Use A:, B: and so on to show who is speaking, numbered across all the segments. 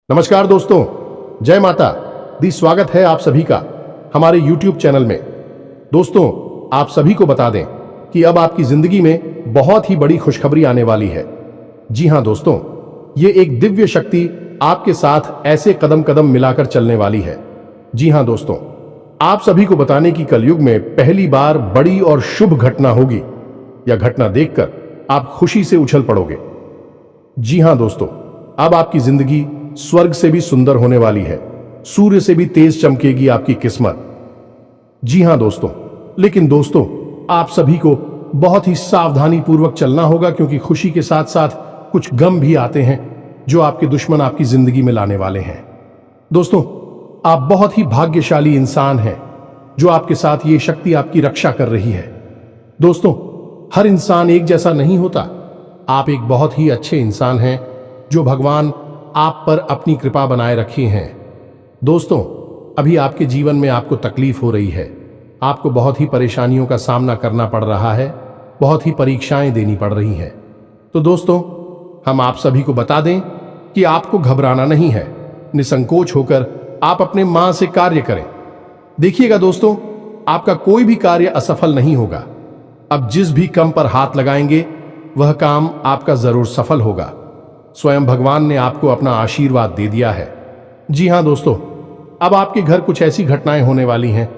A: नमस्कार दोस्तों, जय माता दी। स्वागत है आप सभी का हमारे YouTube चैनल में। दोस्तों, आप सभी को बता दें कि अब आपकी जिंदगी में बहुत ही बड़ी खुशखबरी आने वाली है। जी हां दोस्तों, ये एक दिव्य शक्ति आपके साथ ऐसे कदम कदम मिलाकर चलने वाली है। जी हां दोस्तों, आप सभी को बताने की कलयुग में पहली बार बड़ी और शुभ घटना होगी। यह घटना देखकर आप खुशी से उछल पड़ोगे। जी हां दोस्तों, अब आपकी जिंदगी स्वर्ग से भी सुंदर होने वाली है। सूर्य से भी तेज चमकेगी आपकी किस्मत। जी हां दोस्तों, लेकिन दोस्तों, आप सभी को बहुत ही सावधानी पूर्वक चलना होगा, क्योंकि खुशी के साथ साथ कुछ गम भी आते हैं जो आपके दुश्मन आपकी जिंदगी में लाने वाले हैं। दोस्तों, आप बहुत ही भाग्यशाली इंसान हैं जो आपके साथ ये शक्ति आपकी रक्षा कर रही है। दोस्तों, हर इंसान एक जैसा नहीं होता। आप एक बहुत ही अच्छे इंसान हैं जो भगवान आप पर अपनी कृपा बनाए रखे हैं। दोस्तों, अभी आपके जीवन में आपको तकलीफ हो रही है, आपको बहुत ही परेशानियों का सामना करना पड़ रहा है, बहुत ही परीक्षाएं देनी पड़ रही हैं। तो दोस्तों, हम आप सभी को बता दें कि आपको घबराना नहीं है। निसंकोच होकर आप अपने मां से कार्य करें। देखिएगा दोस्तों, आपका कोई भी कार्य असफल नहीं होगा। अब जिस भी काम पर हाथ लगाएंगे वह काम आपका जरूर सफल होगा। स्वयं भगवान ने आपको अपना आशीर्वाद दे दिया है। जी हां दोस्तों, अब आपके घर कुछ ऐसी घटनाएं होने वाली हैं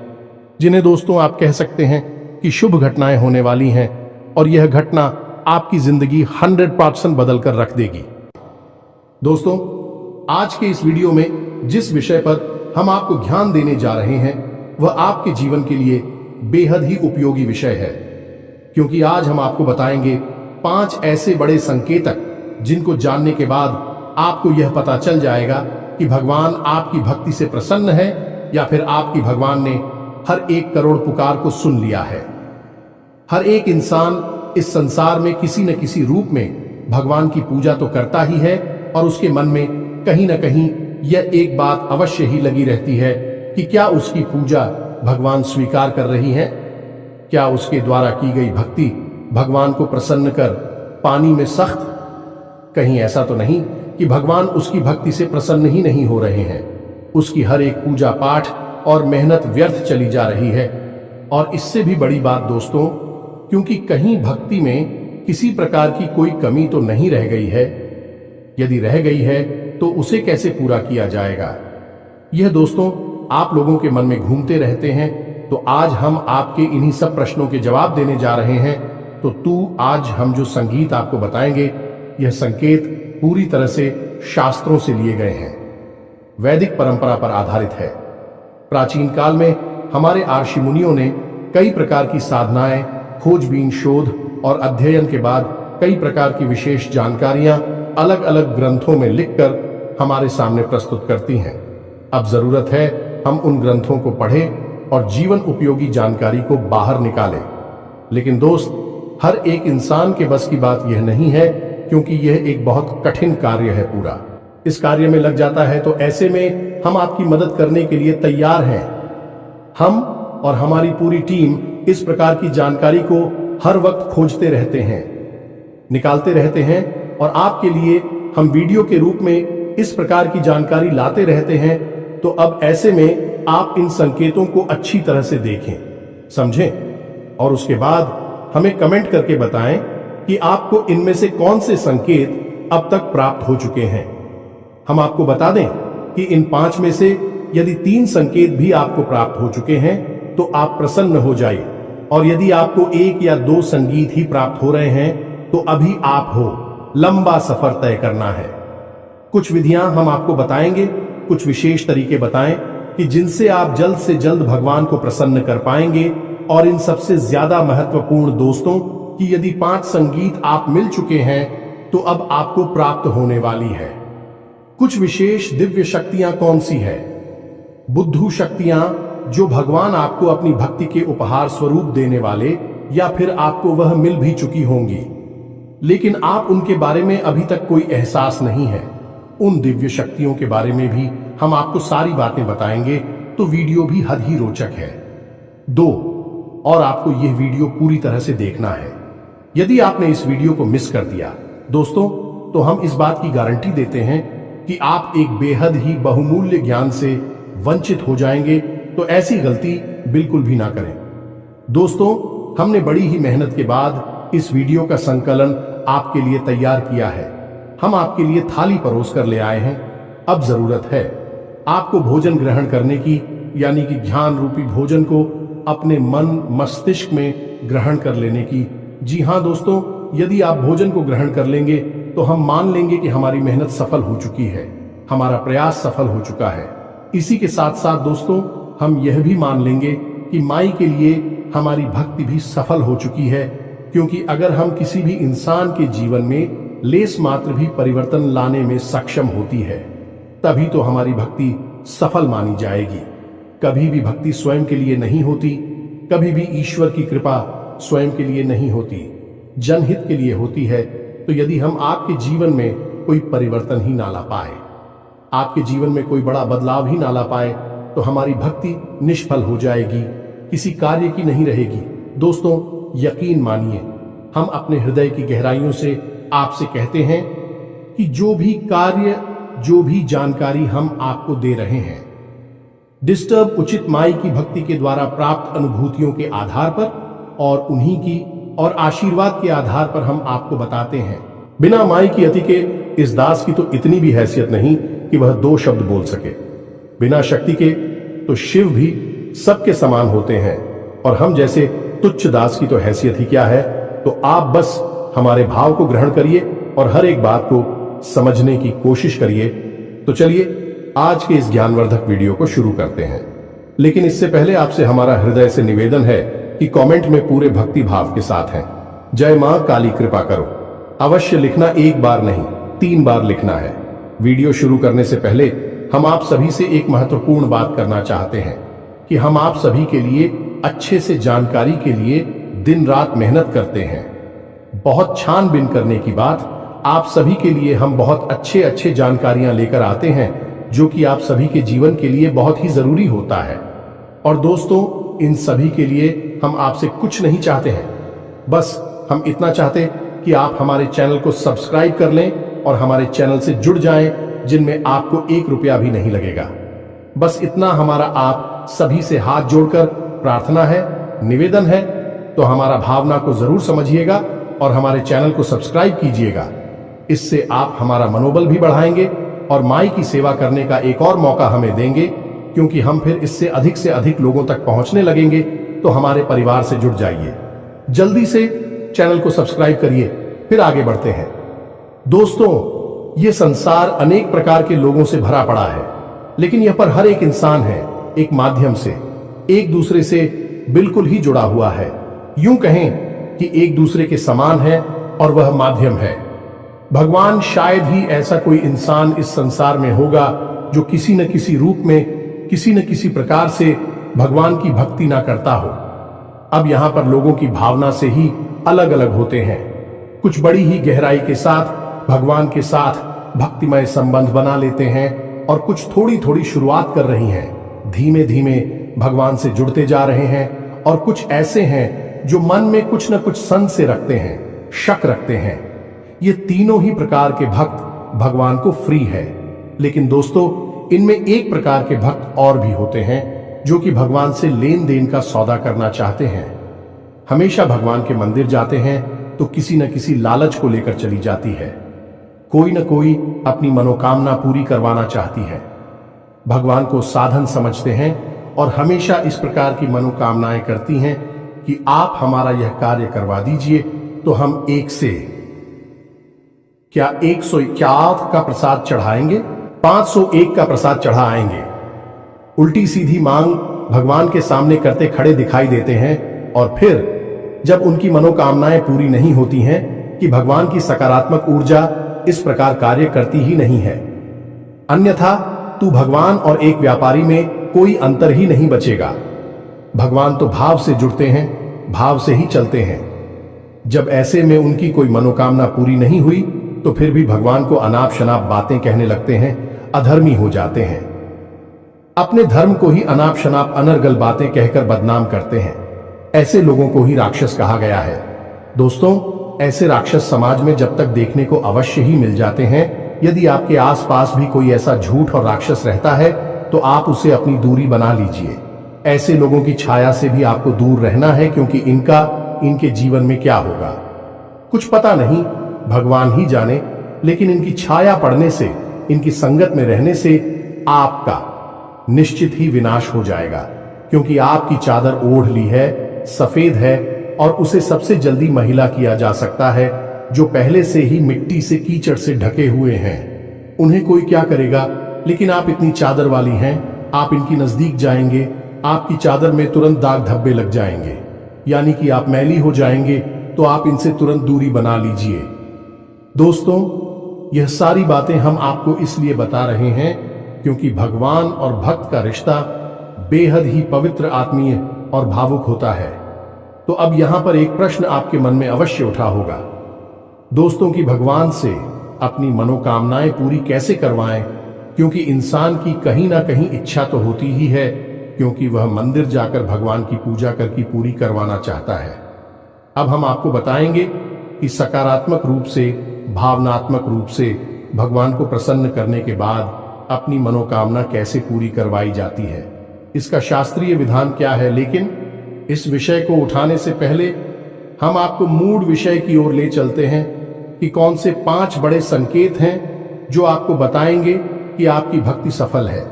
A: जिन्हें दोस्तों आप कह सकते हैं कि शुभ घटनाएं होने वाली हैं, और यह घटना आपकी जिंदगी 100% बदल कर रख देगी। दोस्तों, आज के इस वीडियो में जिस विषय पर हम आपको ध्यान देने जा रहे हैं वह आपके जीवन के लिए बेहद ही उपयोगी विषय है, क्योंकि आज हम आपको बताएंगे 5 ऐसे बड़े संकेतक जिनको जानने के बाद आपको यह पता चल जाएगा कि भगवान आपकी भक्ति से प्रसन्न है या फिर आपकी भगवान ने हर 1 करोड़ पुकार को सुन लिया है। हर एक इंसान इस संसार में किसी न किसी रूप में भगवान की पूजा तो करता ही है, और उसके मन में कहीं ना कहीं यह एक बात अवश्य ही लगी रहती है कि क्या उसकी पूजा भगवान स्वीकार कर रही है, क्या उसके द्वारा की गई भक्ति भगवान को प्रसन्न कर पानी में सख्त। कहीं ऐसा तो नहीं कि भगवान उसकी भक्ति से प्रसन्न ही नहीं हो रहे हैं। उसकी हर एक पूजा पाठ और मेहनत व्यर्थ चली जा रही है। और इससे भी बड़ी बात दोस्तों, क्योंकि कहीं भक्ति में किसी प्रकार की कोई कमी तो नहीं रह गई है। यदि रह गई है तो उसे कैसे पूरा किया जाएगा, यह दोस्तों आप लोगों के मन में घूमते रहते हैं। तो आज हम आपके इन्हीं सब प्रश्नों के जवाब देने जा रहे हैं। तो आज हम जो संगीत आपको बताएंगे, यह संकेत पूरी तरह से शास्त्रों से लिए गए हैं, वैदिक परंपरा पर आधारित है। प्राचीन काल में हमारे ऋषि मुनियों ने कई प्रकार की साधनाएं, खोजबीन, शोध और अध्ययन के बाद कई प्रकार की विशेष जानकारियां अलग अलग ग्रंथों में लिखकर हमारे सामने प्रस्तुत करती हैं। अब जरूरत है हम उन ग्रंथों को पढ़ें और जीवन उपयोगी जानकारी को बाहर निकालें। लेकिन दोस्त, हर एक इंसान के बस की बात यह नहीं है, क्योंकि यह एक बहुत कठिन कार्य है। पूरा इस कार्य में लग जाता है, तो ऐसे में हम आपकी मदद करने के लिए तैयार हैं। हम और हमारी पूरी टीम इस प्रकार की जानकारी को हर वक्त खोजते रहते हैं, निकालते रहते हैं, और आपके लिए हम वीडियो के रूप में इस प्रकार की जानकारी लाते रहते हैं। तो अब ऐसे में आप इन संकेतों को अच्छी तरह से देखें, समझें, और उसके बाद हमें कमेंट करके बताएं कि आपको इनमें से कौन से संकेत अब तक प्राप्त हो चुके हैं। हम आपको बता दें कि इन 5 में से यदि 3 संकेत भी आपको प्राप्त हो चुके हैं तो आप प्रसन्न हो जाइए, और यदि आपको 1 या 2 संगीत ही प्राप्त हो रहे हैं तो अभी आप हो, लंबा सफर तय करना है। कुछ विधियां हम आपको बताएंगे, कुछ विशेष तरीके बताएं कि जिनसे आप जल्द से जल्द भगवान को प्रसन्न कर पाएंगे। और इन सबसे ज्यादा महत्वपूर्ण दोस्तों, कि यदि 5 संगीत आप मिल चुके हैं तो अब आपको प्राप्त होने वाली है कुछ विशेष दिव्य शक्तियां। कौन सी है? बुद्धू शक्तियां, जो भगवान आपको अपनी भक्ति के उपहार स्वरूप देने वाले, या फिर आपको वह मिल भी चुकी होंगी लेकिन आप उनके बारे में अभी तक कोई एहसास नहीं है। उन दिव्य शक्तियों के बारे में भी हम आपको सारी बातें बताएंगे, तो वीडियो भी हद ही रोचक है। 2, और आपको यह वीडियो पूरी तरह से देखना है। यदि आपने इस वीडियो को मिस कर दिया दोस्तों, तो हम इस बात की गारंटी देते हैं कि आप एक बेहद ही बहुमूल्य ज्ञान से वंचित हो जाएंगे, तो ऐसी गलती बिल्कुल भी ना करें। दोस्तों, हमने बड़ी ही मेहनत के बाद इस वीडियो का संकलन आपके लिए तैयार किया है। हम आपके लिए थाली परोस कर ले आए हैं। अब जरूरत है आपको भोजन ग्रहण करने की, यानी कि ज्ञान रूपी भोजन को अपने मन मस्तिष्क में ग्रहण कर लेने की। जी हाँ दोस्तों, यदि आप भोजन को ग्रहण कर लेंगे तो हम मान लेंगे कि हमारी मेहनत सफल हो चुकी है, हमारा प्रयास सफल हो चुका है। इसी के साथ साथ दोस्तों, हम यह भी मान लेंगे कि माई के लिए हमारी भक्ति भी सफल हो चुकी है, क्योंकि अगर हम किसी भी इंसान के जीवन में लेस मात्र भी परिवर्तन लाने में सक्षम होती है, तभी तो हमारी भक्ति सफल मानी जाएगी। कभी भी भक्ति स्वयं के लिए नहीं होती, कभी भी ईश्वर की कृपा स्वयं के लिए नहीं होती, जनहित के लिए होती है। तो यदि हम आपके जीवन में कोई परिवर्तन ही ना ला पाए, आपके जीवन में कोई बड़ा बदलाव ही ना ला पाए, तो हमारी भक्ति निष्फल हो जाएगी, किसी कार्य की नहीं रहेगी। दोस्तों, यकीन मानिए, हम अपने हृदय की गहराइयों से आपसे कहते हैं कि जो भी कार्य, जो भी जानकारी हम आपको दे रहे हैं, डिस्टर्ब उचित माई की भक्ति के द्वारा प्राप्त अनुभूतियों के आधार पर और उन्हीं की और आशीर्वाद के आधार पर हम आपको बताते हैं। बिना माई की अति के इस दास की तो इतनी भी हैसियत नहीं कि वह दो शब्द बोल सके। बिना शक्ति के तो शिव भी सबके समान होते हैं, और हम जैसे तुच्छ दास की तो हैसियत ही क्या है। तो आप बस हमारे भाव को ग्रहण करिए और हर एक बात को समझने की कोशिश करिए। तो चलिए आज के इस ज्ञानवर्धक वीडियो को शुरू करते हैं। लेकिन इससे पहले आपसे हमारा हृदय से निवेदन है कि कमेंट में पूरे भक्ति भाव के साथ हैं, जय मां काली कृपा करो, अवश्य लिखना। एक बार नहीं, 3 बार लिखना है। वीडियो शुरू करने से पहले हम आप सभी से एक महत्वपूर्ण बात करना चाहते हैं कि हम आप सभी के लिए अच्छे से जानकारी के लिए दिन रात मेहनत करते हैं। बहुत छानबीन करने की बात, आप सभी के लिए हम बहुत अच्छे जानकारियां लेकर आते हैं, जो कि आप सभी के जीवन के लिए बहुत ही जरूरी होता है। और दोस्तों, इन सभी के लिए हम आपसे कुछ नहीं चाहते हैं, बस हम इतना चाहते कि आप हमारे चैनल को सब्सक्राइब कर लें और हमारे चैनल से जुड़ जाएं, जिनमें आपको 1 रुपया भी नहीं लगेगा। बस इतना हमारा आप सभी से हाथ जोड़कर प्रार्थना है, निवेदन है। तो हमारा भावना को जरूर समझिएगा और हमारे चैनल को सब्सक्राइब कीजिएगा। इससे आप हमारा मनोबल भी बढ़ाएंगे और माई की सेवा करने का एक और मौका हमें देंगे, क्योंकि हम फिर इससे अधिक लोगों तक पहुंचने लगेंगे। तो हमारे परिवार से जुड़ जाइए, जल्दी से चैनल को सब्सक्राइब करिए, फिर आगे बढ़ते हैं। दोस्तों, ये संसार अनेक प्रकार के लोगों से भरा पड़ा है, लेकिन यह पर हर एक इंसान है एक माध्यम से, एक दूसरे से बिल्कुल ही जुड़ा हुआ है। यूं कहें कि एक दूसरे के समान है और वह माध्यम है। भगवान शायद ही ऐसा कोई इंसान इस संसार में होगा जो किसी न किसी रूप में, किसी न किसी प्रकार से भगवान की भक्ति ना करता हो। अब यहां पर लोगों की भावना से ही अलग अलग होते हैं। कुछ बड़ी ही गहराई के साथ भगवान के साथ भक्तिमय संबंध बना लेते हैं, और कुछ थोड़ी शुरुआत कर रही हैं, धीमे धीमे भगवान से जुड़ते जा रहे हैं। और कुछ ऐसे हैं जो मन में कुछ न कुछ संशय रखते हैं, शक रखते हैं। ये तीनों ही प्रकार के भक्त भगवान को फ्री है। लेकिन दोस्तों, इनमें एक प्रकार के भक्त और भी होते हैं जो कि भगवान से लेन देन का सौदा करना चाहते हैं। हमेशा भगवान के मंदिर जाते हैं तो किसी न किसी लालच को लेकर चली जाती है। कोई न कोई अपनी मनोकामना पूरी करवाना चाहती है। भगवान को साधन समझते हैं और हमेशा इस प्रकार की मनोकामनाएं करती हैं कि आप हमारा यह कार्य करवा दीजिए तो हम एक से क्या 151 का प्रसाद चढ़ाएंगे, 501 का प्रसाद चढ़ा आएंगे। उल्टी सीधी मांग भगवान के सामने करते खड़े दिखाई देते हैं, और फिर जब उनकी मनोकामनाएं पूरी नहीं होती हैं कि भगवान की सकारात्मक ऊर्जा इस प्रकार कार्य करती ही नहीं है। अन्यथा तू भगवान और एक व्यापारी में कोई अंतर ही नहीं बचेगा। भगवान तो भाव से जुड़ते हैं, भाव से ही चलते हैं। जब ऐसे में उनकी कोई मनोकामना पूरी नहीं हुई तो फिर भी भगवान को अनाप शनाप बातें कहने लगते हैं, अधर्मी हो जाते हैं। अपने धर्म को ही अनाप शनाप अनर्गल बातें कहकर बदनाम करते हैं। ऐसे लोगों को ही राक्षस कहा गया है। दोस्तों, ऐसे राक्षस समाज में जब तक देखने को अवश्य ही मिल जाते हैं, यदि आपके आसपास भी कोई ऐसा झूठ और राक्षस रहता है तो आप उसे अपनी दूरी बना लीजिए। ऐसे लोगों की छाया से भी आपको दूर रहना है, क्योंकि इनके जीवन में क्या होगा कुछ पता नहीं, भगवान ही जाने। लेकिन इनकी छाया पड़ने से, इनकी संगत में रहने से आपका निश्चित ही विनाश हो जाएगा, क्योंकि आपकी चादर ओढ़ ली है, सफेद है, और उसे सबसे जल्दी महिला किया जा सकता है जो पहले से ही मिट्टी से, कीचड़ से ढके हुए हैं। उन्हें कोई क्या करेगा, लेकिन आप इतनी चादर वाली हैं, आप इनकी नजदीक जाएंगे, आपकी चादर में तुरंत दाग धब्बे लग जाएंगे, यानी कि आप मैली हो जाएंगे, तो आप इनसे तुरंत दूरी बना लीजिए। दोस्तों, यह सारी बातें हम आपको इसलिए बता रहे हैं क्योंकि भगवान और भक्त का रिश्ता बेहद ही पवित्र, आत्मीय और भावुक होता है। तो अब यहां पर एक प्रश्न आपके मन में अवश्य उठा होगा, दोस्तों, कि भगवान से अपनी मनोकामनाएं पूरी कैसे करवाएं, क्योंकि इंसान की कहीं ना कहीं इच्छा तो होती ही है, क्योंकि वह मंदिर जाकर भगवान की पूजा करके पूरी करवाना चाहता है। अब हम आपको बताएंगे कि सकारात्मक रूप से, भावनात्मक रूप से भगवान को प्रसन्न करने के बाद अपनी मनोकामना कैसे पूरी करवाई जाती है, इसका शास्त्रीय विधान क्या है। लेकिन इस विषय को उठाने से पहले हम आपको मूल विषय की ओर ले चलते हैं कि कौन से 5 बड़े संकेत हैं जो आपको बताएंगे कि आपकी भक्ति सफल है,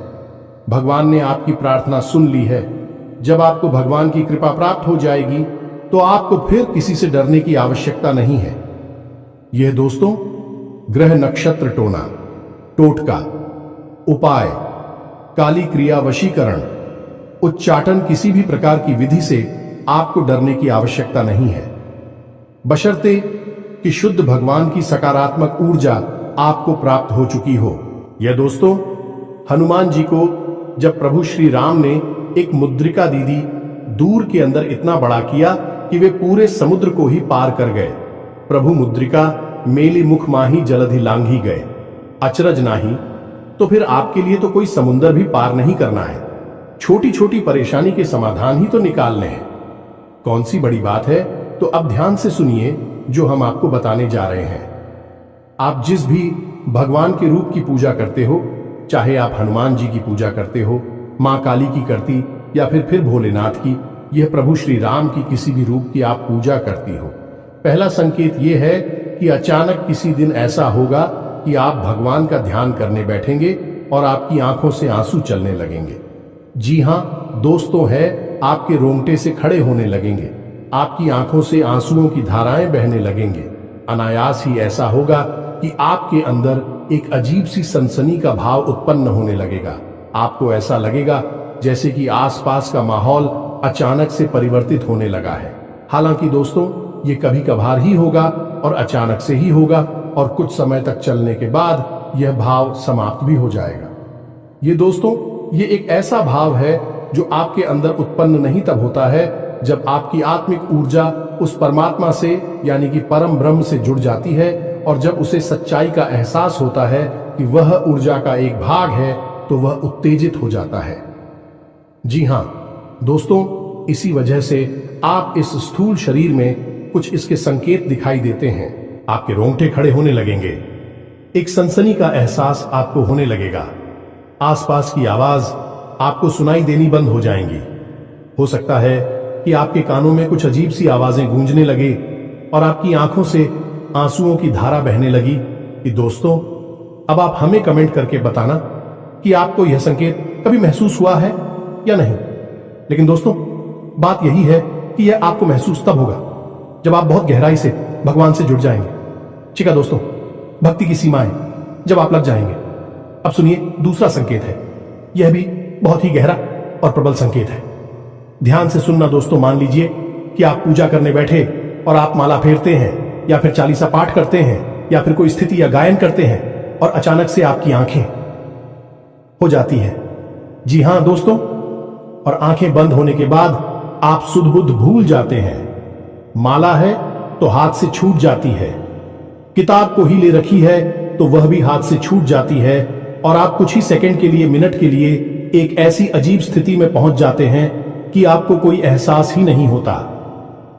A: भगवान ने आपकी प्रार्थना सुन ली है। जब आपको भगवान की कृपा प्राप्त हो जाएगी तो आपको फिर किसी से डरने की आवश्यकता नहीं है। यह दोस्तों, ग्रह नक्षत्र टोना, टोटका, उपाय, काली क्रिया, वशीकरण, उच्चाटन, किसी भी प्रकार की विधि से आपको डरने की आवश्यकता नहीं है, बशर्ते कि शुद्ध भगवान की सकारात्मक ऊर्जा आपको प्राप्त हो चुकी हो। यह दोस्तों, हनुमान जी को जब प्रभु श्री राम ने एक मुद्रिका दीदी दूर के अंदर इतना बड़ा किया कि वे पूरे समुद्र को ही पार कर गए। प्रभु मुद्रिका मेली मुख माही जलधि लांघी गए, अचरज नाही, तो फिर आपके लिए तो कोई समुद्र भी पार नहीं करना है, छोटी छोटी परेशानी के समाधान ही तो निकालने हैं। कौन सी बड़ी बात है? तो अब ध्यान से सुनिए जो हम आपको बताने जा रहे हैं। आप जिस भी भगवान के रूप की पूजा करते हो, चाहे आप हनुमान जी की पूजा करते हो, मां काली की करती, या फिर भोलेनाथ की, यह प्रभु श्री राम की किसी भी रूप की आप पूजा करती हो, पहला संकेत यह है कि अचानक किसी दिन ऐसा होगा कि आप भगवान का ध्यान करने बैठेंगे और आपकी आंखों से आंसू चलने लगेंगे। जी हां दोस्तों, है आपके रोंगटे से खड़े होने लगेंगे, आपकी आंखों से आंसुओं की धाराएं बहने लगेंगे। अनायास ही ऐसा होगा कि आपके अंदर एक अजीब सी सनसनी का भाव उत्पन्न होने लगेगा। आपको ऐसा लगेगा जैसे कि आसपास का माहौल अचानक से परिवर्तित होने लगा है। हालांकि दोस्तों, ये कभी कभार ही होगा और अचानक से ही होगा, और कुछ समय तक चलने के बाद यह भाव समाप्त भी हो जाएगा। ये दोस्तों, ये एक ऐसा भाव है जो आपके अंदर उत्पन्न नहीं तब होता है जब आपकी आत्मिक ऊर्जा उस परमात्मा से, यानी कि परम ब्रह्म से जुड़ जाती है, और जब उसे सच्चाई का एहसास होता है कि वह ऊर्जा का एक भाग है, तो वह उत्तेजित हो जाता है। जी हां दोस्तों, इसी वजह से आप इस स्थूल शरीर में कुछ इसके संकेत दिखाई देते हैं। आपके रोंगटे खड़े होने लगेंगे, एक सनसनी का एहसास आपको होने लगेगा, आसपास की आवाज आपको सुनाई देनी बंद हो जाएंगी। हो सकता है कि आपके कानों में कुछ अजीब सी आवाजें गूंजने लगे और आपकी आंखों से आंसुओं की धारा बहने लगी। कि दोस्तों, अब आप हमें कमेंट करके बताना कि आपको यह संकेत कभी महसूस हुआ है या नहीं। लेकिन दोस्तों, बात यही है कि यह आपको महसूस तब होगा जब आप बहुत गहराई से भगवान से जुड़ जाएंगे। ठीक है दोस्तों, भक्ति की सीमाएं जब आप लग जाएंगे। अब सुनिए, दूसरा संकेत है, यह भी बहुत ही गहरा और प्रबल संकेत है। ध्यान से सुनना दोस्तों। मान लीजिए कि आप पूजा करने बैठे और आप माला फेरते हैं, या फिर चालीसा पाठ करते हैं, या फिर कोई स्थिति या गायन करते हैं, और अचानक से आपकी आंखें हो जाती है। जी हां दोस्तों, और आंखें बंद होने के बाद आप सुध बुध भूल जाते हैं। माला है तो हाथ से छूट जाती है, किताब को ही ले रखी है तो वह भी हाथ से छूट जाती है, और आप कुछ ही सेकंड के लिए, मिनट के लिए एक ऐसी अजीब स्थिति में पहुंच जाते हैं कि आपको कोई एहसास ही नहीं होता।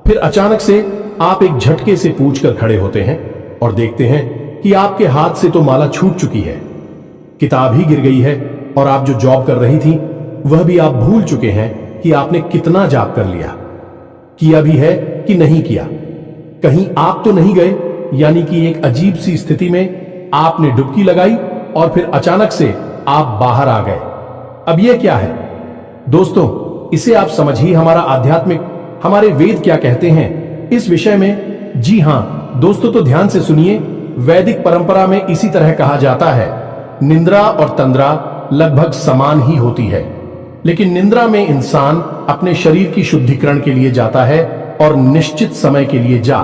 A: फिर अचानक से आप एक झटके से पूछ कर खड़े होते हैं और देखते हैं कि आपके हाथ से तो माला छूट चुकी है, किताब ही गिर गई है और आप जो जॉब कर रही थी वह भी आप भूल चुके हैं कि आपने कितना जाप कर लिया, किया भी है कि नहीं किया। कहीं आप तो नहीं गए, यानी कि एक अजीब सी स्थिति में आपने डुबकी लगाई और फिर अचानक से आप बाहर आ गए। अब यह क्या है दोस्तों, इसे आप समझिए। हमारा आध्यात्मिक, हमारे वेद क्या कहते हैं इस विषय में। जी हां दोस्तों, तो ध्यान से सुनिए। वैदिक परंपरा में इसी तरह कहा जाता है, निंद्रा और तंद्रा लगभग समान ही होती है, लेकिन निंद्रा में इंसान अपने शरीर की शुद्धिकरण के लिए जाता है और निश्चित समय के लिए जा,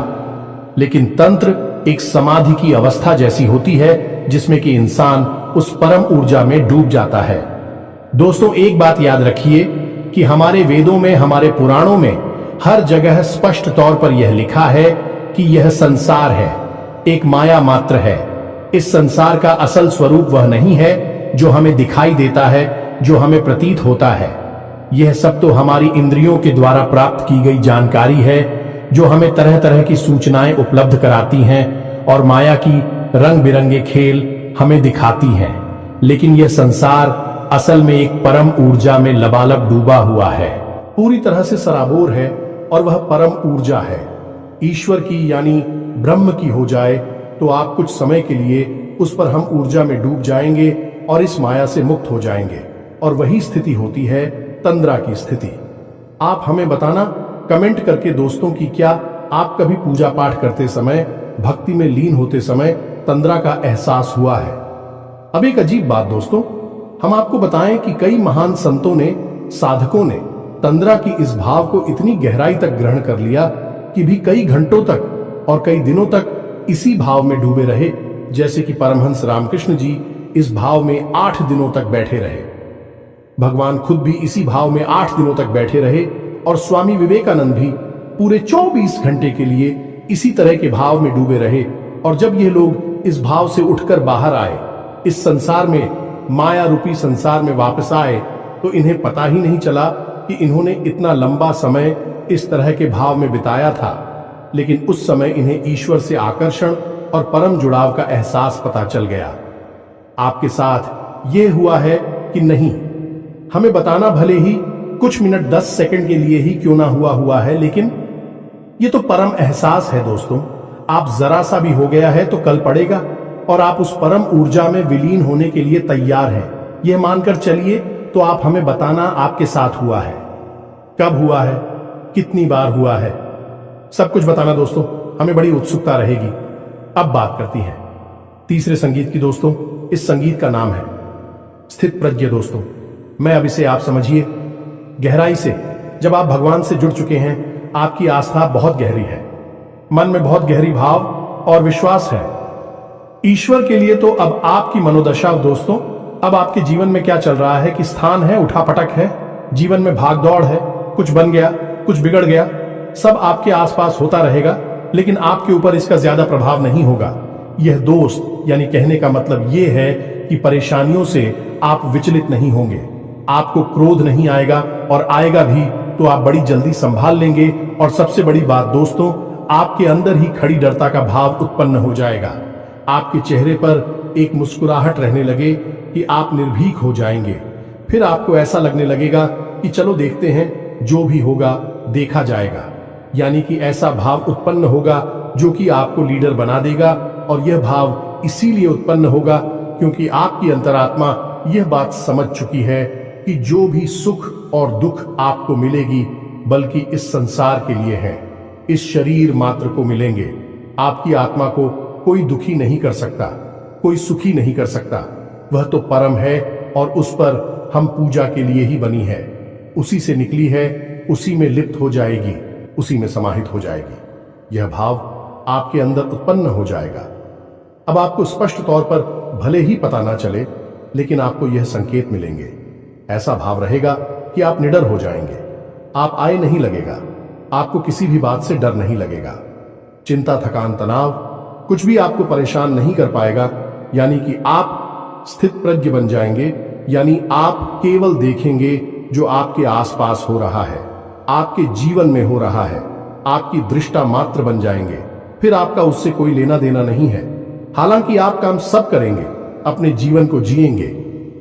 A: लेकिन तंत्र एक समाधि की अवस्था जैसी होती है जिसमें कि इंसान उस परम ऊर्जा में डूब जाता है। दोस्तों एक बात याद रखिए कि हमारे वेदों में, हमारे पुराणों में हर जगह स्पष्ट तौर पर यह लिखा है कि यह संसार है, एक माया मात्र है। इस संसार का असल स्वरूप वह नहीं है जो हमें दिखाई देता है, जो हमें प्रतीत होता है। यह सब तो हमारी इंद्रियों के द्वारा प्राप्त की गई जानकारी है जो हमें तरह तरह की सूचनाएं उपलब्ध कराती हैं और माया की रंग बिरंगे खेल हमें दिखाती हैं। लेकिन यह संसार असल में एक परम ऊर्जा में लबालब डूबा हुआ है, पूरी तरह से सराबोर है, और वह परम ऊर्जा है ईश्वर की, यानी ब्रह्म की हो जाए तो आप कुछ समय के लिए उस पर हम ऊर्जा में डूब जाएंगे और इस माया से मुक्त हो जाएंगे, और वही स्थिति होती है तंद्रा की स्थिति। आप हमें बताना कमेंट करके दोस्तों कि क्या आप कभी पूजा पाठ करते समय, भक्ति में लीन होते समय तंद्रा का एहसास हुआ है। अब एक अजीब बात दोस्तों, हम आपको बताएं कि कई महान संतों ने, साधकों ने तंद्रा की इस भाव को इतनी गहराई तक ग्रहण कर लिया कि भी कई घंटों तक और कई दिनों तक इसी भाव में डूबे रहे। जैसे कि परमहंस रामकृष्ण जी इस भाव में 8 दिनों तक बैठे रहे, भगवान खुद भी इसी भाव में 8 दिनों तक बैठे रहे, और स्वामी विवेकानंद भी पूरे 24 घंटे के लिए इसी तरह के भाव में डूबे रहे। और जब ये लोग इस भाव से उठकर बाहर आए, इस संसार में, माया रूपी संसार में वापस आए, तो इन्हें पता ही नहीं चला कि इन्होंने इतना लंबा समय इस तरह के भाव में बिताया था। लेकिन उस समय इन्हें ईश्वर से आकर्षण और परम जुड़ाव का एहसास पता चल गया। आपके साथ ये हुआ है कि नहीं, हमें बताना भले ही कुछ मिनट 10 सेकंड के लिए ही क्यों ना हुआ है, लेकिन ये तो परम एहसास है दोस्तों। आप जरा सा भी हो गया है तो कल पड़ेगा, और आप उस परम ऊर्जा में विलीन होने के लिए तैयार हैं। यह मानकर चलिए, तो आप हमें बताना आपके साथ हुआ है, कब हुआ है, कितनी बार हुआ है, सब कुछ बताना दोस्तों, हमें बड़ी उत्सुकता रहेगी। अब बात करती हैं तीसरे संगीत की दोस्तों। इस संगीत का नाम है स्थित प्रज्ञ दोस्तों। मैं अब इसे आप समझिए गहराई से। जब आप भगवान से जुड़ चुके हैं, आपकी आस्था बहुत गहरी है, मन में बहुत गहरी भाव और विश्वास है ईश्वर के लिए। तो अब आपकी मनोदशा दोस्तों, अब आपके जीवन में क्या चल रहा है कि स्थान है, उठापटक है, जीवन में भाग दौड़ है, कुछ बन गया, कुछ बिगड़ गया, सब आपके आसपास होता रहेगा, लेकिन आपके ऊपर इसका ज्यादा प्रभाव नहीं होगा। यह दोस्त, यानी कहने का मतलब यह है कि परेशानियों से आप विचलित नहीं होंगे, आपको क्रोध नहीं आएगा, और आएगा भी तो आप बड़ी जल्दी संभाल लेंगे। और सबसे बड़ी बात दोस्तों, आपके अंदर ही खड़ी डरता का भाव उत्पन्न हो जाएगा। आपके चेहरे पर एक मुस्कुराहट रहने लगे कि आप निर्भीक हो जाएंगे। फिर आपको ऐसा लगने लगेगा कि चलो देखते हैं, जो भी होगा देखा जाएगा। यानी कि ऐसा भाव उत्पन्न होगा जो कि आपको लीडर बना देगा। और यह भाव इसीलिए उत्पन्न होगा क्योंकि आपकी अंतरात्मा यह बात समझ चुकी है कि जो भी सुख और दुख आपको मिलेगी, बल्कि इस संसार के लिए है, इस शरीर मात्र को मिलेंगे। आपकी आत्मा को कोई दुखी नहीं कर सकता, कोई सुखी नहीं कर सकता। वह तो परम है और उस पर हम पूजा के लिए ही बनी है, उसी से निकली है, उसी में लिप्त हो जाएगी, उसी में समाहित हो जाएगी। यह भाव आपके अंदर उत्पन्न हो जाएगा। अब आपको स्पष्ट तौर पर भले ही पता ना चले, लेकिन आपको यह संकेत मिलेंगे। ऐसा भाव रहेगा कि आप निडर हो जाएंगे, आप आए नहीं लगेगा, आपको किसी भी बात से डर नहीं लगेगा। चिंता, थकान, तनाव कुछ भी आपको परेशान नहीं कर पाएगा। यानी कि आप स्थित प्रज्ञ बन जाएंगे, यानी आप केवल देखेंगे जो आपके आसपास हो रहा है, आपके जीवन में हो रहा है, आपकी दृष्टा मात्र बन जाएंगे। फिर आपका उससे कोई लेना देना नहीं है। हालांकि आप काम सब करेंगे, अपने जीवन को जिएंगे,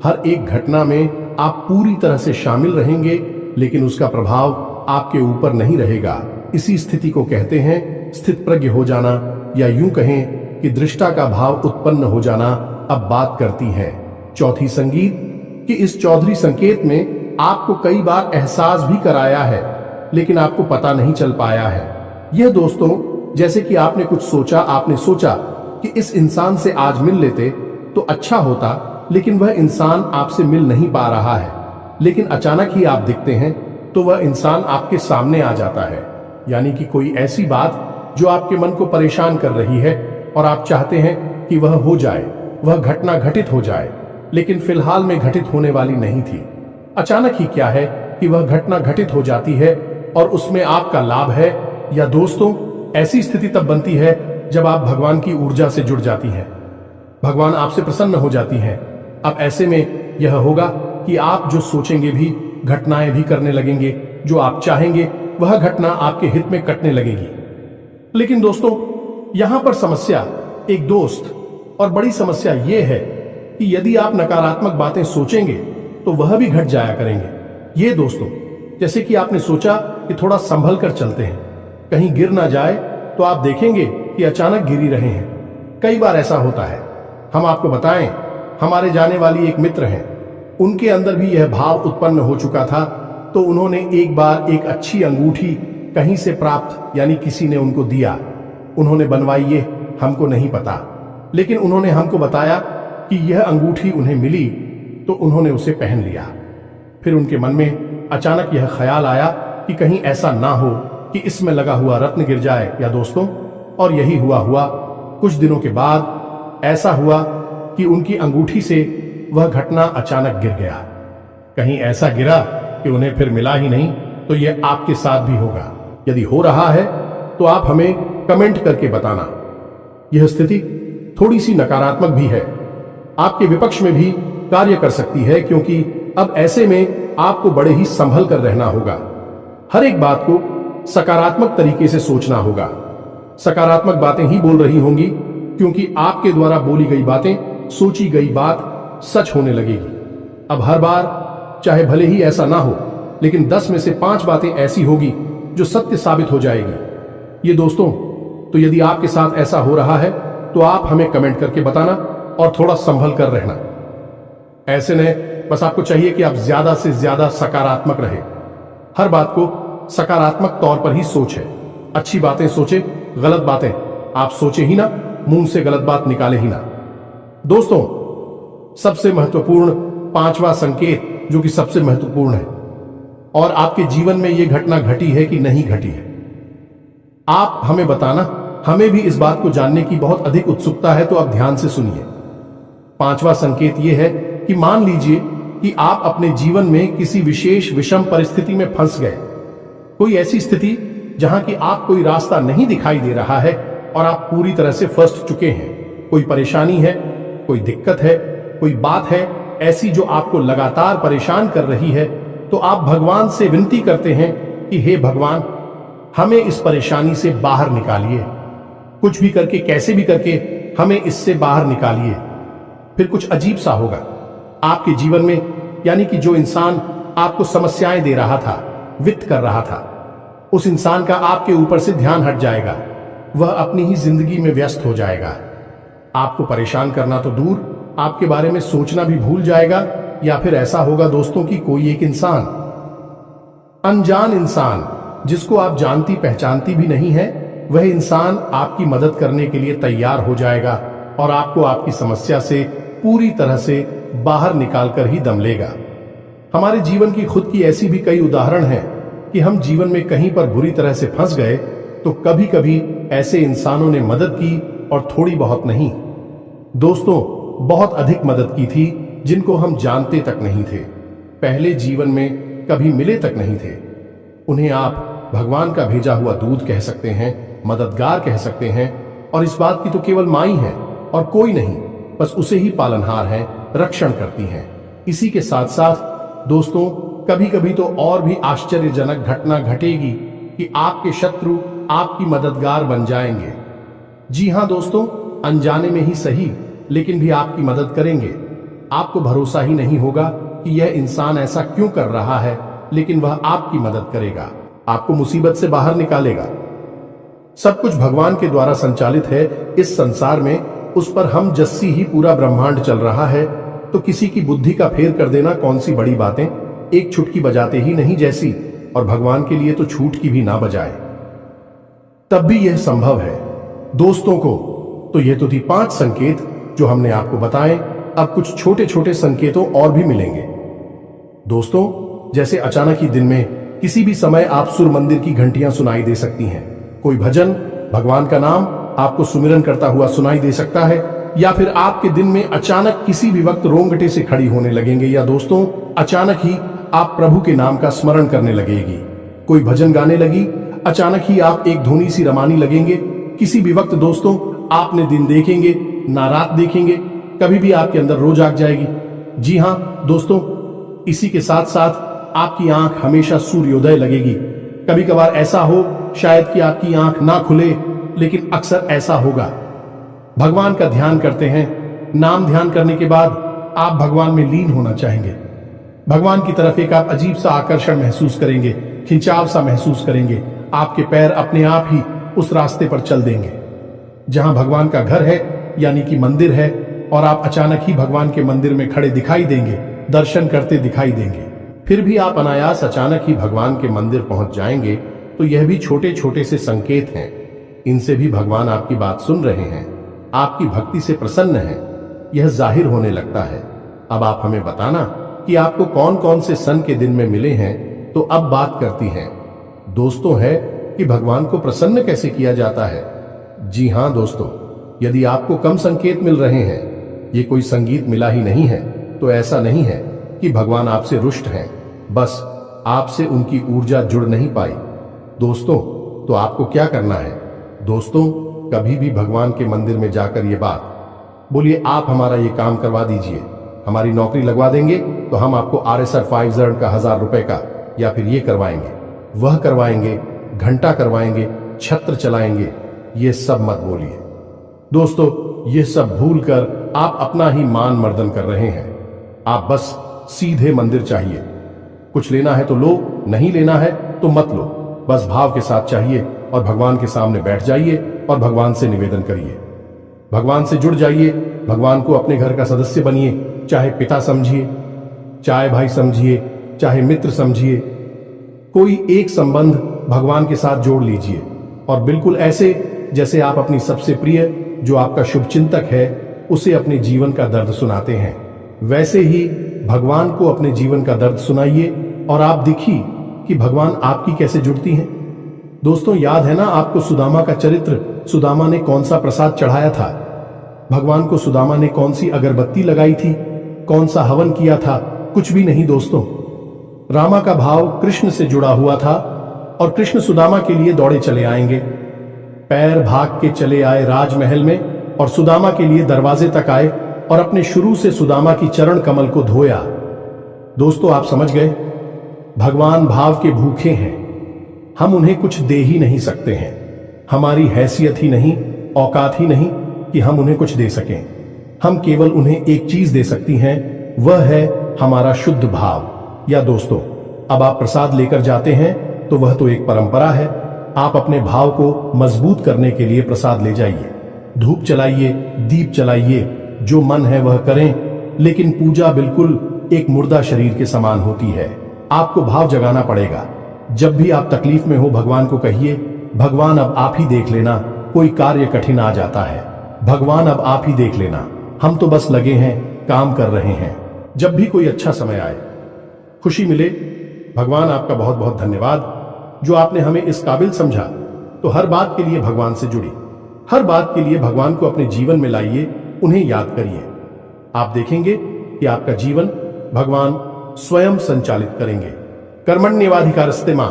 A: हर एक घटना में आप पूरी तरह से शामिल रहेंगे, लेकिन उसका प्रभाव आपके ऊपर नहीं रहेगा। इसी स्थिति को कहते हैं स्थितप्रज्ञ हो जाना, या यूं कहें कि दृष्टा का भाव उत्पन्न हो जाना। अब बात करती है चौथी संगीत कि इस चौधरी संकेत में आपको कई बार एहसास भी कराया है, लेकिन आपको पता नहीं चल पाया है। यह दोस्तों जैसे कि आपने कुछ सोचा, आपने सोचा कि इस इंसान से आज मिल लेते तो अच्छा होता, लेकिन वह इंसान आपसे मिल नहीं पा रहा है। लेकिन अचानक ही आप दिखते हैं तो वह इंसान आपके सामने आ जाता है। यानी कि कोई ऐसी बात जो आपके मन को परेशान कर रही है और आप चाहते हैं कि वह हो जाए, वह घटना घटित हो जाए, लेकिन फिलहाल में घटित होने वाली नहीं थी। अचानक ही क्या है कि वह घटना घटित हो जाती है और उसमें आपका लाभ है। या दोस्तों ऐसी स्थिति तब बनती है जब आप भगवान की ऊर्जा से जुड़ जाती हैं, भगवान आपसे प्रसन्न हो जाती हैं। अब ऐसे में यह होगा कि आप जो सोचेंगे भी, घटनाएं भी करने लगेंगे, जो आप चाहेंगे वह घटना आपके हित में कटने लगेगी। लेकिन दोस्तों यहां पर समस्या एक दोस्त और बड़ी समस्या यह है कि यदि आप नकारात्मक बातें सोचेंगे तो वह भी घट जाया करेंगे। ये दोस्तों जैसे कि आपने सोचा कि थोड़ा संभल कर चलते हैं, कहीं गिर ना जाए, तो आप देखेंगे कि अचानक गिरी रहे हैं। कई बार ऐसा होता है। हम आपको बताएं, हमारे जाने वाली एक मित्र हैं, उनके अंदर भी यह भाव उत्पन्न हो चुका था। तो उन्होंने एक बार एक अच्छी अंगूठी कहीं से प्राप्त, यानी किसी ने उनको दिया, उन्होंने बनवाई, ये हमको नहीं पता, लेकिन उन्होंने हमको बताया कि यह अंगूठी उन्हें मिली तो उन्होंने उसे पहन लिया। फिर उनके मन में अचानक यह ख्याल आया कि कहीं ऐसा ना हो कि इसमें लगा हुआ रत्न गिर जाए। या दोस्तों और यही हुआ कुछ दिनों के बाद ऐसा हुआ कि उनकी अंगूठी से वह घटना अचानक गिर गया। कहीं ऐसा गिरा कि उन्हें फिर मिला ही नहीं। तो यह आपके साथ भी होगा। यदि हो रहा है तो आप हमें कमेंट करके बताना। यह स्थिति थोड़ी सी नकारात्मक भी है, आपके विपक्ष में भी कार्य कर सकती है, क्योंकि अब ऐसे में आपको बड़े ही संभल कर रहना होगा। हर एक बात को सकारात्मक तरीके से सोचना होगा। सकारात्मक बातें ही बोल रही होंगी, क्योंकि आपके द्वारा बोली गई बातें, सोची गई बात सच होने लगेगी। अब हर बार चाहे भले ही ऐसा ना हो, लेकिन 10 में से 5 बातें ऐसी होगी जो सत्य साबित हो जाएगी। ये दोस्तों तो यदि आपके साथ ऐसा हो रहा है तो आप हमें कमेंट करके बताना और थोड़ा संभल कर रहना। ऐसे में बस आपको चाहिए कि आप ज्यादा से ज्यादा सकारात्मक रहे। हर बात को सकारात्मक तौर पर ही सोचे। अच्छी बातें सोचे, गलत बातें आप सोचे ही ना, मुंह से गलत बात निकाले ही ना। दोस्तों सबसे महत्वपूर्ण 5वां संकेत, जो कि सबसे महत्वपूर्ण है, और आपके जीवन में यह घटना घटी है कि नहीं घटी है, आप हमें बताना। हमें भी इस बात को जानने की बहुत अधिक उत्सुकता है, तो आप ध्यान से सुनिए। 5वां संकेत यह है कि मान लीजिए कि आप अपने जीवन में किसी विशेष विषम परिस्थिति में फंस गए। कोई ऐसी स्थिति जहां कि आप कोई रास्ता नहीं दिखाई दे रहा है और आप पूरी तरह से फंस चुके हैं। कोई परेशानी है, कोई दिक्कत है, कोई बात है ऐसी जो आपको लगातार परेशान कर रही है, तो आप भगवान से विनती करते हैं कि हे भगवान, हमें इस परेशानी से बाहर निकालिए। कुछ भी करके, कैसे भी करके हमें इससे बाहर निकालिए। फिर कुछ अजीब सा होगा आपके जीवन में, यानी कि जो इंसान आपको समस्याएं दे रहा था, वित्त कर रहा था, उस इंसान का आपके ऊपर से ध्यान हट जाएगा। वह अपनी ही जिंदगी में व्यस्त हो जाएगा। आपको परेशान करना तो दूर, आपके बारे में सोचना भी भूल जाएगा। या फिर ऐसा होगा दोस्तों कि कोई एक इंसान, अनजान इंसान, जिसको आप जानती पहचानती भी नहीं है, वह इंसान आपकी मदद करने के लिए तैयार हो जाएगा और आपको आपकी समस्या से पूरी तरह से बाहर निकालकर ही दम लेगा। हमारे जीवन की खुद की ऐसी भी कई उदाहरण हैं कि हम जीवन में कहीं पर बुरी तरह से फंस गए तो कभी कभी ऐसे इंसानों ने मदद की, और थोड़ी बहुत नहीं दोस्तों, बहुत अधिक मदद की थी, जिनको हम जानते तक नहीं थे, पहले जीवन में कभी मिले तक नहीं थे। उन्हें आप भगवान का भेजा हुआ दूत कह सकते हैं, मददगार कह सकते हैं, और इस बात की तो केवल मां ही है और कोई नहीं, बस उसे ही पालनहार है, रक्षण करती हैं। इसी के साथ साथ दोस्तों कभी कभी तो और भी आश्चर्यजनक घटना घटेगी कि आपके शत्रु आपकी मददगार बन जाएंगे। जी हां दोस्तों, अनजाने में ही सही लेकिन भी आपकी मदद करेंगे। आपको भरोसा ही नहीं होगा कि यह इंसान ऐसा क्यों कर रहा है, लेकिन वह आपकी मदद करेगा, आपको मुसीबत से बाहर निकालेगा। सब कुछ भगवान के द्वारा संचालित है इस संसार में, उस पर हम जस्सी ही पूरा ब्रह्मांड चल रहा है, तो किसी की बुद्धि का फेर कर देना कौन सी बड़ी बातें, एक छुटकी बजाते ही नहीं जैसी, और भगवान के लिए तो छूट की भी ना बजाए तब भी यह संभव है। दोस्तों को तो ये तो थी 5 संकेत जो हमने आपको बताए। अब कुछ छोटे छोटे संकेतों और भी मिलेंगे। दोस्तों, जैसे अचानक ही दिन में किसी भी समय आप सुर मंदिर की घंटियां सुनाई दे सकती हैं, कोई भजन, भगवान का नाम आपको सुमिरन करता हुआ सुनाई दे सकता है, या फिर आपके दिन में अचानक किसी भी वक्त रोंगटे से खड़ी होने लगेंगे, या दोस्तों अचानक ही आप प्रभु के नाम का स्मरण करने लगेगी। कोई भजन गाने लगी, अचानक ही आप एक धुनी सी रमानी लगेंगे। किसी भी वक्त दोस्तों आपने दिन देखेंगे ना रात देखेंगे, कभी भी आपके अंदर रोज आग जाएगी। जी हां दोस्तों, इसी के साथ साथ आपकी आंख हमेशा सूर्योदय लगेगी। कभी कभार ऐसा हो शायद कि आपकी आंख ना खुले, लेकिन अक्सर ऐसा होगा। भगवान का ध्यान करते हैं, नाम ध्यान करने के बाद आप भगवान में लीन होना चाहेंगे। भगवान की तरफ एक आप अजीब सा आकर्षण महसूस करेंगे, खिंचाव सा महसूस करेंगे। आपके पैर अपने आप ही उस रास्ते पर चल देंगे जहां भगवान का घर है, यानी कि मंदिर है, और आप अचानक ही भगवान के मंदिर में खड़े दिखाई देंगे, दर्शन करते दिखाई देंगे। फिर भी आप अनायास अचानक ही भगवान के मंदिर पहुंच जाएंगे। तो यह भी छोटे छोटे से संकेत हैं, इनसे भी भगवान आपकी बात सुन रहे हैं, आपकी भक्ति से प्रसन्न है, यह जाहिर होने लगता है। अब आप हमें बताना कि आपको कौन कौन से सन के दिन में मिले हैं। तो अब बात करती हैं दोस्तों है कि भगवान को प्रसन्न कैसे किया जाता है। जी हां दोस्तों, यदि आपको कम संकेत मिल रहे हैं, ये कोई संगीत मिला ही नहीं है, तो ऐसा नहीं है कि भगवान आपसे रुष्ट हैं, बस आपसे उनकी ऊर्जा जुड़ नहीं पाई। दोस्तों, तो आपको क्या करना है? दोस्तों, कभी भी भगवान के मंदिर में जाकर ये बात बोलिए, आप हमारा ये काम करवा दीजिए, हमारी नौकरी लगवा देंगे, तो हम आपको RSR 5 का 1000 रुपए का, या फिर ये करवाएंगे, वह करवाएंगे, घंटा करवाएंगे, छत्र चलाएंगे। ये सब मत बोलिए दोस्तों, ये सब भूलकर आप अपना ही मान मर्दन कर रहे हैं। आप बस सीधे मंदिर चाहिए, कुछ लेना है तो लो, नहीं लेना है तो मत लो, बस भाव के साथ चाहिए, और भगवान के सामने बैठ जाइए और भगवान से निवेदन करिए, भगवान से जुड़ जाइए, भगवान को अपने घर का सदस्य बनिए, चाहे पिता समझिए, चाहे भाई समझिए, चाहे मित्र समझिए, कोई एक संबंध भगवान के साथ जोड़ लीजिए, और बिल्कुल ऐसे जैसे आप अपनी सबसे प्रिय, जो आपका शुभचिंतक है, उसे अपने जीवन का दर्द सुनाते हैं, वैसे ही भगवान को अपने जीवन का दर्द सुनाइए, और आप देखिए कि भगवान आपकी कैसे जुड़ती हैं। दोस्तों, याद है ना आपको सुदामा का चरित्र? सुदामा ने कौन सा प्रसाद चढ़ाया था भगवान को? सुदामा ने कौन सी अगरबत्ती लगाई थी? कौन सा हवन किया था? कुछ भी नहीं दोस्तों। रामा का भाव कृष्ण से जुड़ा हुआ था, और कृष्ण सुदामा के लिए दौड़े चले आएंगे। पैर भाग के चले आए राजमहल में, और सुदामा के लिए दरवाजे तक आए, और अपने शुरू से सुदामा की चरण कमल को धोया। दोस्तों, आप समझ गए, भगवान भाव के भूखे हैं, हम उन्हें कुछ दे ही नहीं सकते हैं, हमारी हैसियत ही नहीं, औकात ही नहीं कि हम उन्हें कुछ दे सकें। हम केवल उन्हें एक चीज दे सकती हैं, वह है हमारा शुद्ध भाव। या दोस्तों, अब आप प्रसाद लेकर जाते हैं तो वह तो एक परंपरा है, आप अपने भाव को मजबूत करने के लिए प्रसाद ले जाइए, धूप चलाइए, दीप चलाइए, जो मन है वह करें, लेकिन पूजा बिल्कुल एक मुर्दा शरीर के समान होती है। आपको भाव जगाना पड़ेगा। जब भी आप तकलीफ में हो, भगवान को कहिए, भगवान अब आप ही देख लेना, कोई कार्य कठिन आ जाता है, भगवान अब आप ही देख लेना, हम तो बस लगे हैं, काम कर रहे हैं। जब भी कोई अच्छा समय आए, खुशी मिले, भगवान आपका बहुत बहुत धन्यवाद जो आपने हमें इस काबिल समझा। तो हर बात के लिए भगवान से जुड़ी, हर बात के लिए भगवान को अपने जीवन में लाइए, उन्हें याद करिए। आप देखेंगे कि आपका जीवन भगवान स्वयं संचालित करेंगे। कर्मण्येवाधिकारस्ते मां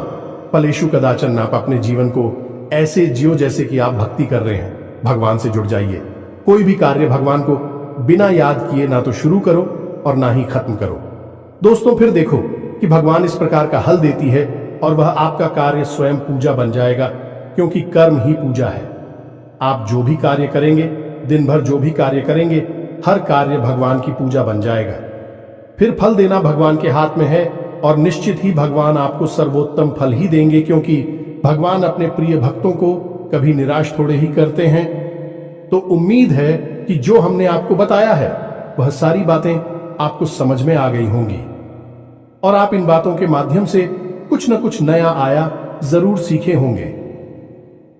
A: फलेषु कदाचन। आप अपने जीवन को ऐसे जियो जैसे कि आप भक्ति कर रहे हैं। भगवान से जुड़ जाइए। कोई भी कार्य भगवान को बिना याद किए ना तो शुरू करो और ना ही खत्म करो। दोस्तों, फिर देखो कि भगवान इस प्रकार का हल देती है, और वह आपका कार्य स्वयं पूजा बन जाएगा, क्योंकि कर्म ही पूजा है। आप जो भी कार्य करेंगे दिन भर जो भी कार्य करेंगे हर कार्य भगवान की पूजा बन जाएगा। फिर फल देना भगवान के हाथ में है और निश्चित ही भगवान आपको सर्वोत्तम फल ही देंगे, क्योंकि भगवान अपने प्रिय भक्तों को कभी निराश थोड़े ही करते हैं। तो उम्मीद है कि जो हमने आपको बताया है वह सारी बातें आपको समझ में आ गई होंगी और आप इन बातों के माध्यम से कुछ न कुछ नया आया जरूर सीखे होंगे।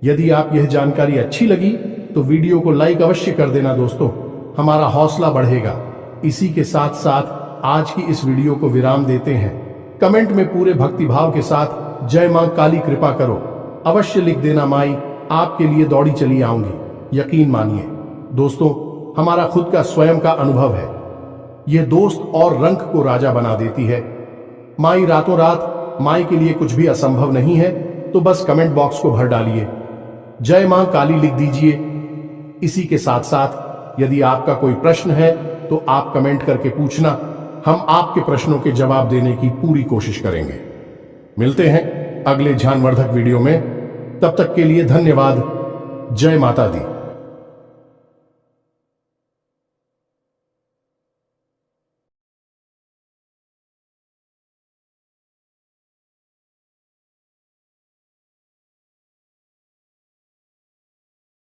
A: यदि आप यह जानकारी अच्छी लगी तो वीडियो को लाइक अवश्य कर देना दोस्तों, हमारा हौसला बढ़ेगा। इसी के साथ साथ आज की इस वीडियो को विराम देते हैं। कमेंट में पूरे भक्तिभाव के साथ जय मां काली कृपा करो अवश्य लिख देना। माई आपके लिए दौड़ी चली आऊंगी, यकीन मानिए दोस्तों, हमारा खुद का स्वयं का अनुभव है। यह दोस्त और रंक को राजा बना देती है। माई रातों रात, माई के लिए कुछ भी असंभव नहीं है, तो बस कमेंट बॉक्स को भर डालिए, जय मां काली लिख दीजिए। इसी के साथ साथ यदि आपका कोई प्रश्न है तो आप कमेंट करके पूछना, हम आपके प्रश्नों के जवाब देने की पूरी कोशिश करेंगे। मिलते हैं अगले ज्ञानवर्धक वीडियो में, तब तक के लिए धन्यवाद। जय माता दी।